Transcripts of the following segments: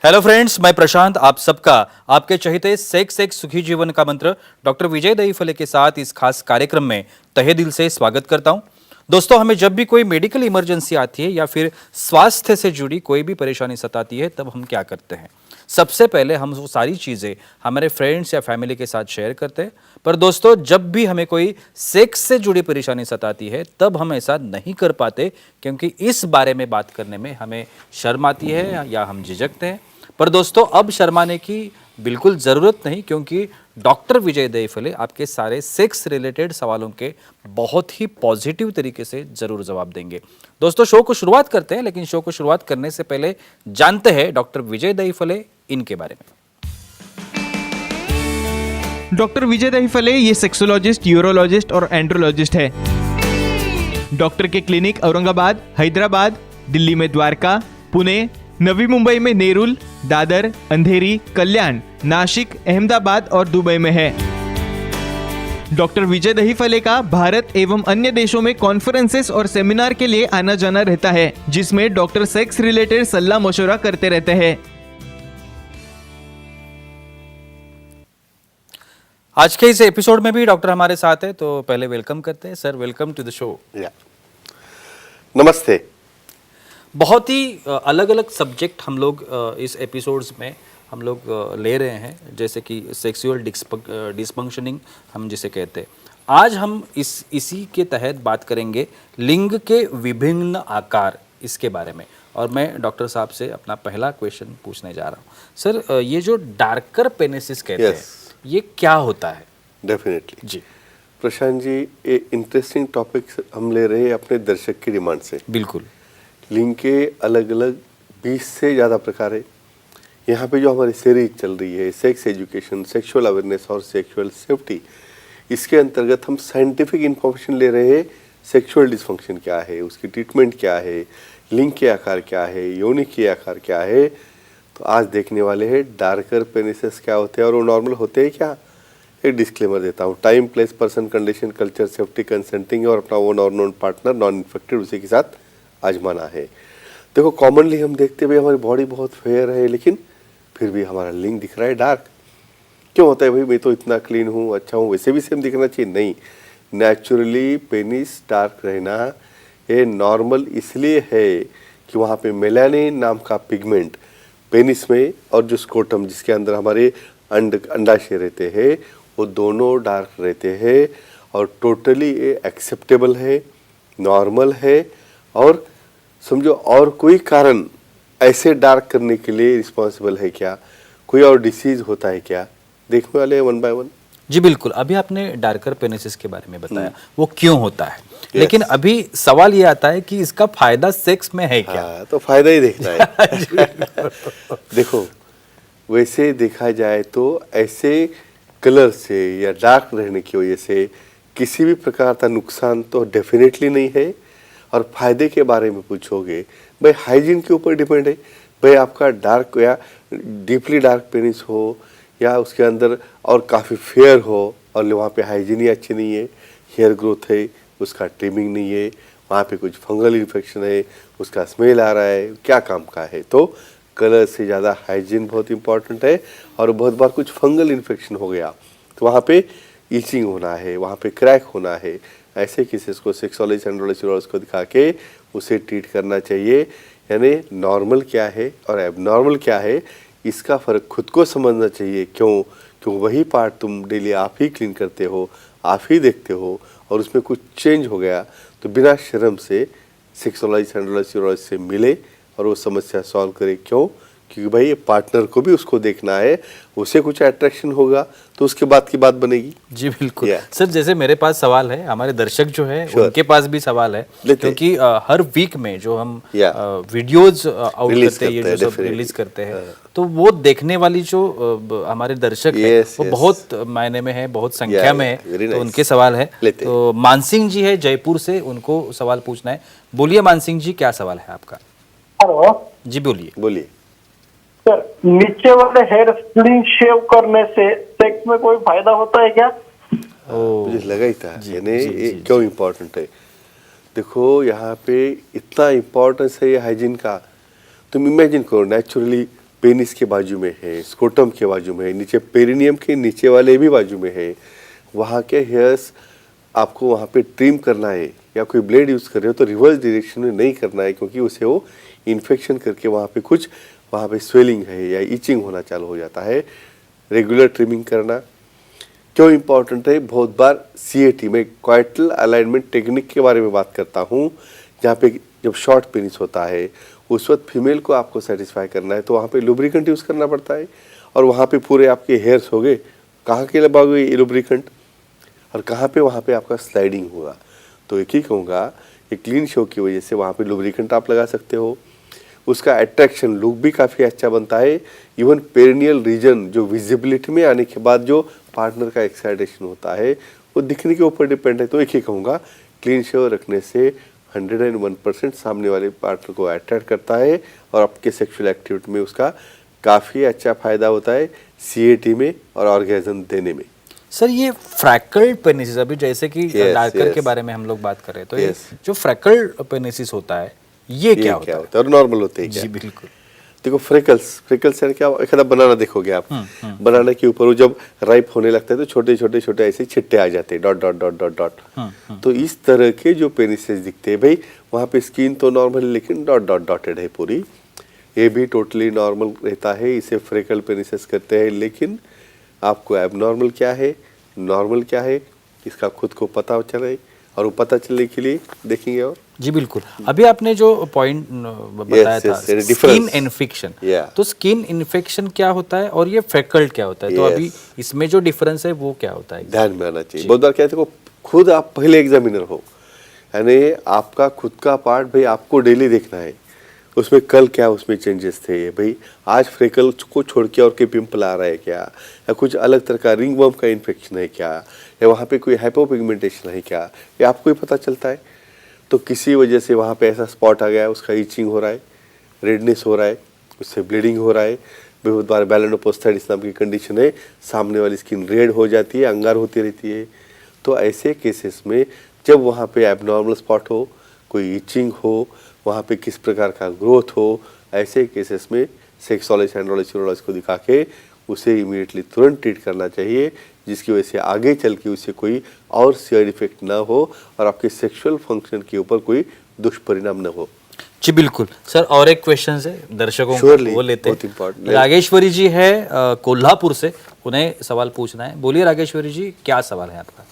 Hello friends, मैं प्रशांत आप सबका आपके चहेते सेक्स एक सुखी जीवन का मंत्र डॉक्टर विजय दहीफले के साथ इस खास कार्यक्रम में तहे दिल से स्वागत करता हूं। दोस्तों, हमें जब भी कोई मेडिकल इमरजेंसी आती है या फिर स्वास्थ्य से जुड़ी कोई भी परेशानी सताती है, तब हम क्या करते हैं? सबसे पहले हम वो सारी चीज़ें हमारे फ्रेंड्स या फैमिली के साथ शेयर करते हैं। पर दोस्तों, जब भी हमें कोई सेक्स से जुड़ी परेशानी सताती है, तब हम ऐसा नहीं कर पाते, क्योंकि इस बारे में बात करने में हमें शर्म आती है या हम झिझकते हैं। पर दोस्तों, अब शर्माने की बिल्कुल ज़रूरत नहीं, क्योंकि डॉक्टर विजय दहीफले आपके सारे सेक्स रिलेटेड सवालों के बहुत ही पॉजिटिव तरीके से ज़रूर जवाब देंगे। दोस्तों, शो को शुरुआत करते हैं, लेकिन शो को शुरुआत करने से पहले जानते हैं डॉक्टर विजय दहीफले इनके बारे में। डॉक्टर विजय दहीफले ये सेक्सोलॉजिस्ट, यूरोलॉजिस्ट और एंड्रोलॉजिस्ट है। डॉक्टर के क्लिनिक औरंगाबाद, हैदराबाद, दिल्ली में द्वारका, पुणे, नवी मुंबई में नेरुल, दादर, अंधेरी, कल्याण, नासिक, अहमदाबाद और दुबई में है। डॉक्टर विजय दहीफले का भारत एवं अन्य देशों में कॉन्फ्रेंसेस और सेमिनार के लिए आना जाना रहता है, जिसमें डॉक्टर सेक्स रिलेटेड सलाह मशवरा करते रहते हैं। आज के इस एपिसोड में भी डॉक्टर हमारे साथ है, तो पहले वेलकम करते हैं। Sir, welcome to the show. नमस्ते। बहुत ही अलग अलग सब्जेक्ट हम लोग इस एपिसोड्स में हम लोग ले रहे हैं, जैसे कि सेक्सुअल डिसफंक्शनिंग हम जिसे कहते हैं। आज हम इसी के तहत बात करेंगे लिंग के विभिन्न आकार, इसके बारे में। और मैं डॉक्टर साहब से अपना पहला क्वेश्चन पूछने जा रहा हूँ। सर, ये जो डार्कर पेनिसिस कहते हैं, ये क्या होता है? डेफिनेटली जी प्रशांत जी, ये इंटरेस्टिंग टॉपिक हम ले रहे हैं अपने दर्शक की डिमांड से। बिल्कुल। लिंग के अलग अलग 20 से ज़्यादा प्रकार है। यहाँ पे जो हमारी सीरीज चल रही है सेक्स एजुकेशन, सेक्सुअल अवेयरनेस और सेक्सुअल सेफ्टी, इसके अंतर्गत हम साइंटिफिक इंफॉर्मेशन ले रहे हैं। सेक्सुअल डिसफंक्शन क्या है, उसकी ट्रीटमेंट क्या है, लिंग के आकार क्या है, योनि के आकार क्या है। तो आज देखने वाले हैं डार्कर पेनिसेस क्या होते हैं और वो नॉर्मल होते हैं क्या। एक डिस्क्लेमर देता हूँ, time, place, person, condition, culture, safety, consenting और अपना ओन और नॉन पार्टनर नॉन इन्फेक्टेड उसी के साथ आजमाना है। देखो, कॉमनली हम देखते हुए हमारी बॉडी बहुत फेयर है, लेकिन फिर भी हमारा लिंग दिख रहा है डार्क। क्यों होता है भाई? मैं तो इतना क्लीन हूँ, अच्छा हूँ, वैसे भी सेम दिखना चाहिए? नहीं, नेचुरली पेनिस डार्क रहना ये नॉर्मल इसलिए है कि वहाँ पे मेलानिन नाम का पिगमेंट पेनिस में और जो स्कोटम जिसके अंदर हमारे अंडाशय रहते हैं, वो दोनों डार्क रहते हैं। और टोटली ये एक्सेप्टेबल है, नॉर्मल है। और समझो, और कोई कारण ऐसे डार्क करने के लिए रिस्पॉन्सिबल है क्या? कोई और डिसीज होता है क्या? देखने वाले वन बाय वन। जी बिल्कुल। अभी आपने डार्कर पेनिसिस के बारे में बताया, वो क्यों होता है। लेकिन अभी सवाल ये आता है कि इसका फायदा सेक्स में है क्या? हाँ, तो फायदा ही देखना है। देखो, वैसे देखा जाए तो ऐसे कलर से या डार्क रहने की वजह से किसी भी प्रकार का नुकसान तो डेफिनेटली नहीं है। और फायदे के बारे में पूछोगे, भाई हाइजीन के ऊपर डिपेंड है। भाई आपका डार्क या डीपली डार्क पेनिस हो या उसके अंदर और काफ़ी फेयर हो और वहाँ पे हाइजीन ही अच्छी नहीं है, हेयर ग्रोथ है, उसका ट्रिमिंग नहीं है, वहाँ पे कुछ फंगल इन्फेक्शन है, उसका स्मेल आ रहा है, क्या काम का है। तो कलर से ज़्यादा हाइजीन बहुत इंपॉर्टेंट है। और बहुत बार कुछ फंगल इन्फेक्शन हो गया तो वहाँ पे ईचिंग होना है, वहाँ पे क्रैक होना है। ऐसे केसेस को सेक्सोलॉजिस्ट, एंड्रोलॉजिस्ट को दिखा के उसे ट्रीट करना चाहिए। यानी नॉर्मल क्या है और एबनॉर्मल क्या है, इसका फ़र्क खुद को समझना चाहिए। क्यों वही पार्ट तुम डेली आप ही क्लीन करते हो, आप ही देखते हो, और उसमें कुछ चेंज हो गया तो बिना शर्म से सेक्सोलॉजिस्ट, एंड्रोलॉजिस्ट से मिले और वो समस्या सॉल्व करे। क्योंकि भाई ये पार्टनर को भी उसको देखना है, उसे कुछ अट्रैक्शन होगा तो उसके बाद की बात बनेगी। जी बिल्कुल। सर, जैसे मेरे पास सवाल है, हमारे दर्शक जो है उनके पास भी सवाल है, क्योंकि हर वीक में जो हम वीडियोज आउट करते हैं, ये जो सब रिलीज करते हैं, तो वो देखने वाली जो हमारे दर्शक है वो बहुत मायने में है, बहुत संख्या में है। तो उनके सवाल है। तो मानसिंह जी है जयपुर से, उनको सवाल पूछना है। बोलिए मानसिंह जी, क्या सवाल है आपका? हेलो जी बोलिए। सर, नीचे वाले हेयर क्लीन शेव करने से सेक्स में कोई फायदा होता है क्या? मुझे लगा ही था। यानी क्यों इम्पोर्टेंट है? देखो, यहाँ पे इतना इम्पोर्टेंस है ये हाइजीन का। तुम इमेजिन करो, नेचुरली पेनिस के बाजू में है, स्कोटम के बाजू में है, नीचे पेरिनियम के नीचे वाले भी बाजू में है, वहाँ के हेयर्स आपको वहाँ पे ट्रिम करना है या कोई ब्लेड यूज़ कर रहे हो तो रिवर्स डायरेक्शन में नहीं करना है, क्योंकि उसे वो इन्फेक्शन करके वहाँ पे कुछ वहाँ पे स्वेलिंग है या इचिंग होना चालू हो जाता है। रेगुलर ट्रिमिंग करना क्यों इम्पोर्टेंट है? बहुत बार CAT में क्वाइटल अलाइनमेंट टेक्निक के बारे में बात करता हूँ, जहाँ पे जब शॉर्ट पेनिस होता है उस वक्त फीमेल को आपको सेटिस्फाई करना है तो वहाँ पे लुब्रिकेंट यूज़ करना पड़ता है, और वहाँ पे पूरे आपके हेयर्स हो गए, कहाँ के लगाओगे ये लुब्रिकेंट और कहाँ पे वहाँ पे आपका स्लाइडिंग होगा। तो एक ही कहूँगा कि क्लीन शो की वजह से वहाँ पे लुब्रिकेंट आप लगा सकते हो, उसका अट्रैक्शन लुक भी काफ़ी अच्छा बनता है। इवन पेरिनियल रीजन जो विजिबिलिटी में आने के बाद जो पार्टनर का एक्साइटेशन होता है वो दिखने के ऊपर डिपेंड है। तो एक ही कहूँगा क्लीन शो रखने से 101% सामने वाले पार्टनर को अट्रैक्ट करता है और आपके सेक्सुअल एक्टिविटी में उसका काफ़ी अच्छा फायदा होता है, CAT में और ऑर्गेजम देने में। सर ये फ्रैकल्ड पेनिसिस, अभी जैसे कि डार्कर yes. के बारे में हम लोग बात कर रहे हैं, तो Yes. ये जो फ्रैकल्ड पेनिसिस होता है ये क्या होता है? और नॉर्मल होते हैं जी क्या? बिल्कुल। देखो फ्रेकल्स यानी क्या, एक आधा बनाना देखोगे आप, बनाना के ऊपर वो जब राइप होने लगता है तो छोटे छोटे छोटे ऐसे छिट्टे आ जाते हैं, dot dot dot dot dot. तो इस तरह के जो पेनिसेस दिखते हैं भाई, वहाँ पे स्किन तो नॉर्मल लेकिन डॉट डॉट डॉटेड है पूरी, ये भी टोटली नॉर्मल रहता है, इसे फ्रेकल पेनिसेस करते हैं। लेकिन आपको एबनॉर्मल क्या है, नॉर्मल क्या है, इसका खुद को पता चले, और वो पता चलने के लिए देखेंगे। और जी बिल्कुल, अभी आपने जो पॉइंट बताया था स्किन इन्फेक्शन, तो स्किन इन्फेक्शन क्या होता है और ये फ्रेकल्ड क्या होता है? तो अभी इसमें जो डिफरेंस है वो क्या होता है? ध्यान में आना चाहिए। बहुत बार क्या है, खुद आप पहले एग्जामिनर हो, यानी आपका खुद का पार्ट भाई आपको डेली देखना है, उसमें कल क्या उसमें चेंजेस थे भाई, आज फ्रेकल को छोड़ के और के पिंपल आ रहा है क्या, या कुछ अलग तरह का रिंग वर्म का इन्फेक्शन है क्या, या वहाँ पे कोई हाइपोपिगमेंटेशन है क्या, ये आपको ही पता चलता है। तो किसी वजह से वहाँ पे ऐसा स्पॉट आ गया, उसका इचिंग हो रहा है, रेडनेस हो रहा है, उससे ब्लीडिंग हो रहा है, बहुत बार मेलानोपोस्थाइटिस नाम की कंडीशन है, सामने वाली स्किन रेड हो जाती है, अंगार होती रहती है। तो ऐसे केसेस में जब वहाँ पे एबनॉर्मल स्पॉट हो, कोई इचिंग हो, वहाँ पे किस प्रकार का ग्रोथ हो, ऐसे केसेस में सेक्सोलॉजिस्ट एंड्रोलॉजिस्ट यूरोलॉजिस्ट को दिखा के उसे इमीडिएटली तुरंत ट्रीट करना चाहिए, जिसकी वजह से आगे चल के उसे कोई और साइड इफेक्ट ना हो और आपके सेक्सुअल फंक्शन के ऊपर कोई दुष्परिणाम न हो। जी बिल्कुल सर, और एक क्वेश्चन है दर्शकों को, वो लेते हैं। रागेश्वरी जी है कोल्हापुर से, उन्हें सवाल पूछना है। बोलिए रागेश्वरी जी, क्या सवाल है आपका?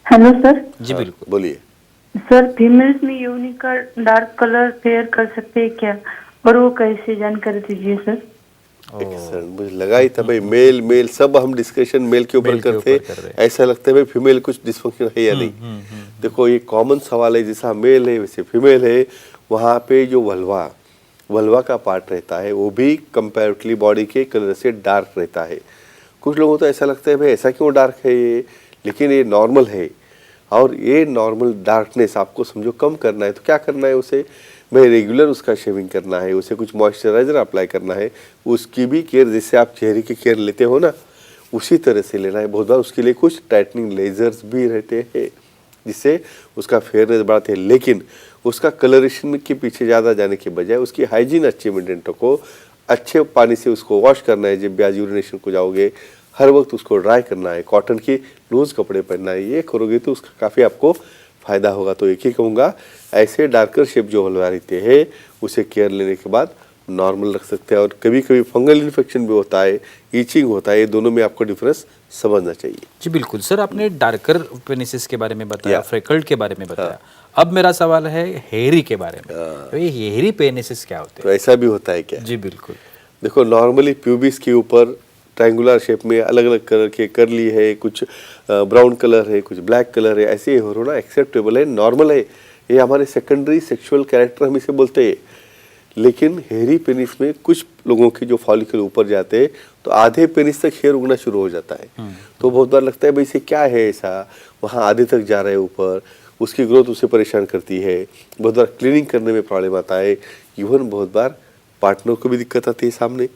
Hello sir. जी बिल्कुल बोलिए। सर फीमेल्स में योनि का डार्क कलर फेयर कर सकते हैं क्या, और वो कैसे, जानकारी दीजिए सर। सर मुझे लगा ही था भाई, मेल सब हम डिस्कशन मेल के ऊपर करते, ऐसा लगता है भाई फीमेल कुछ डिस्फंक्शन है या नहीं। देखो ये कॉमन सवाल है, जैसा मेल है वैसे फीमेल है, वहाँ पे जो वल्वा का पार्ट रहता है वो भी कंपैरेटिवली बॉडी के कलर से डार्क रहता है। कुछ लोगों को तो ऐसा लगता है भाई ऐसा क्यों डार्क है ये, लेकिन ये नॉर्मल है। और ये नॉर्मल डार्कनेस आपको समझो कम करना है तो क्या करना है, उसे मैं रेगुलर उसका शेविंग करना है, उसे कुछ मॉइस्चराइजर अप्लाई करना है, उसकी भी केयर जैसे आप चेहरे की केयर लेते हो ना उसी तरह से लेना है। बहुत बार उसके लिए कुछ टाइटनिंग लेजर्स भी रहते हैं जिससे उसका फेयरनेस बढ़ाते हैं, लेकिन उसका कलरेशन के पीछे ज़्यादा जाने के बजाय उसकी हाइजीन अच्छे मेंटेन को अच्छे पानी से उसको वॉश करना है। जब भी आज यूरिनेशन को जाओगे हर वक्त उसको ड्राई करना है, कॉटन के लूज कपड़े पहनना है, ये करोगे तो उसका काफ़ी आपको फ़ायदा होगा। तो एक ही कहूँगा, ऐसे डार्कर शेप जो हलवा रहते हैं उसे केयर लेने के बाद नॉर्मल रख सकते हैं। और कभी कभी फंगल इन्फेक्शन भी होता है, ईचिंग होता है, ये दोनों में आपको डिफरेंस समझना चाहिए। जी बिल्कुल सर, आपने डार्कर पेनिसिस के बारे में बताया, फ्रेकल्ड के बारे में बताया, अब मेरा सवाल है हेयरी के बारे में। तो ये हेयरी पेनिसिस क्या होते हैं? तो ऐसा भी होता है क्या? जी बिल्कुल। देखो नॉर्मली प्यूबिस के ऊपर ट्रायंगुलर शेप में अलग अलग कलर के करली है, कुछ ब्राउन कलर है, कुछ ब्लैक कलर है, ऐसे ही होना एक्सेप्टेबल है, नॉर्मल है। ये हमारे सेकेंडरी सेक्सुअल कैरेक्टर हम इसे बोलते हैं। लेकिन हेयरी पेनिस में कुछ लोगों के जो फॉलिकल ऊपर जाते हैं तो आधे पेनिस तक हेयर उगना शुरू हो जाता है। तो बहुत बार लगता है भाई इसे क्या है ऐसा, वहाँ आधे तक जा रहे हैं ऊपर, उसकी ग्रोथ उसे परेशान करती है। बहुत बार क्लीनिंग करने में प्रॉब्लम आता है, इवन बहुत बार पार्टनर को भी दिक्कत आती है। सामने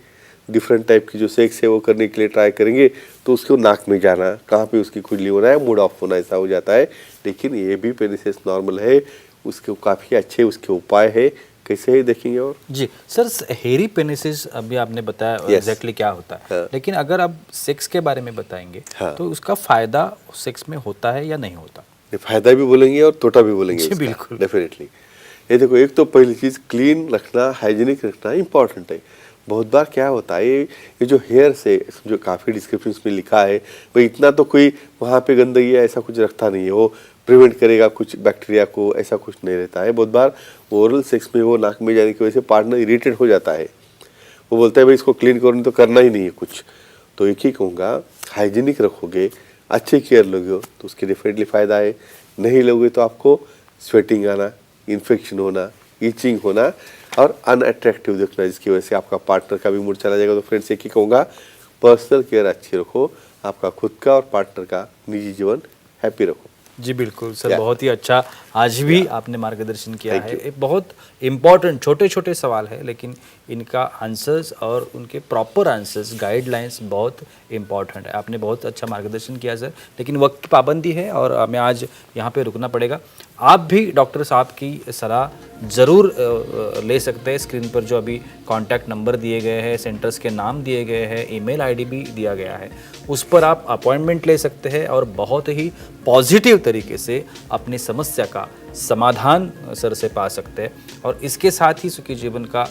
डिफरेंट टाइप की जो सेक्स है वो करने के लिए ट्राई करेंगे तो उसको नाक में जाना, कहाँ पे उसकी खुजली होना है, मूड ऑफ होना, ऐसा हो जाता है। लेकिन ये भी पेनिसिस नॉर्मल है, उसके काफ़ी अच्छे उसके उपाय है, कैसे है देखेंगे। और जी सर, हेरी पेनिसिस अभी आपने बताया Yes. एग्जैक्टली क्या होता है, हाँ. लेकिन अगर आप सेक्स के बारे में बताएंगे हाँ. तो उसका फायदा सेक्स में होता है या नहीं होता? ये फायदा भी बोलेंगे और तोटा भी बोलेंगे जी, इसका, बिल्कुल। डेफिनेटली। ये देखो, एक तो पहली चीज क्लीन रखना, हाइजीनिक रखना इम्पोर्टेंट है। बहुत बार क्या होता है, ये जो हेयर से जो काफ़ी डिस्क्रिप्शन में लिखा है, भाई इतना तो कोई वहाँ पे गंदगी है ऐसा कुछ रखता नहीं है, वो प्रिवेंट करेगा कुछ बैक्टीरिया को, ऐसा कुछ नहीं रहता है। बहुत बार ओरल सेक्स में वो नाक में जाने की वजह से पार्टनर इरिटेट हो जाता है, वो बोलता है भाई इसको क्लीन करो, तो करना ही नहीं है कुछ। तो एक ही कहूँगा, हाइजीनिक रखोगे, अच्छे केयर लोगे तो उसके डेफिनेटली फ़ायदा है। नहीं लोगे तो आपको स्वेटिंग आना, इन्फेक्शन होना, ईचिंग होना और अनअट्रैक्टिव दिखना, जिसकी वजह से आपका पार्टनर का भी मूड चला जाएगा। तो फ्रेंड्स, एक ही कहूँगा, पर्सनल केयर अच्छी रखो, आपका खुद का और पार्टनर का निजी जीवन हैप्पी रखो। जी बिल्कुल सर, Yeah. बहुत ही अच्छा आज भी आपने मार्गदर्शन किया Thank है। you. एक बहुत इम्पॉर्टेंट छोटे छोटे सवाल है, लेकिन इनका आंसर्स और उनके प्रॉपर आंसर्स, गाइडलाइंस बहुत इम्पॉर्टेंट है। आपने बहुत अच्छा मार्गदर्शन किया सर, लेकिन वक्त की पाबंदी है और हमें आज यहाँ पे रुकना पड़ेगा। आप भी डॉक्टर साहब की सलाह ज़रूर ले सकते हैं। स्क्रीन पर जो अभी कॉन्टैक्ट नंबर दिए गए हैं, सेंटर्स के नाम दिए गए हैं, ईमेल आईडी भी दिया गया है, उस पर आप अपॉइंटमेंट ले सकते हैं और बहुत ही पॉजिटिव तरीके से अपनी समस्या का समाधान सर से पा सकते हैं। और इसके साथ ही सुखी जीवन का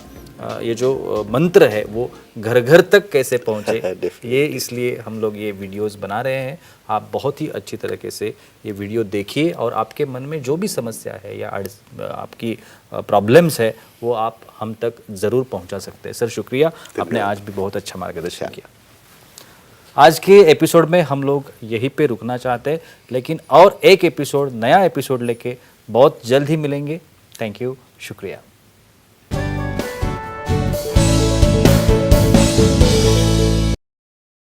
ये जो मंत्र है वो घर घर तक कैसे पहुँचे, Definitely. ये इसलिए हम लोग ये वीडियोस बना रहे हैं। आप बहुत ही अच्छी तरीके से ये वीडियो देखिए और आपके मन में जो भी समस्या है या आपकी प्रॉब्लम्स है वो आप हम तक ज़रूर पहुंचा सकते हैं। सर शुक्रिया, आपने आज भी बहुत अच्छा मार्गदर्शन किया। आज के एपिसोड में हम लोग यहीं पे रुकना चाहते हैं, लेकिन और एक एपिसोड, नया एपिसोड लेके बहुत जल्द ही मिलेंगे। थैंक यू, शुक्रिया।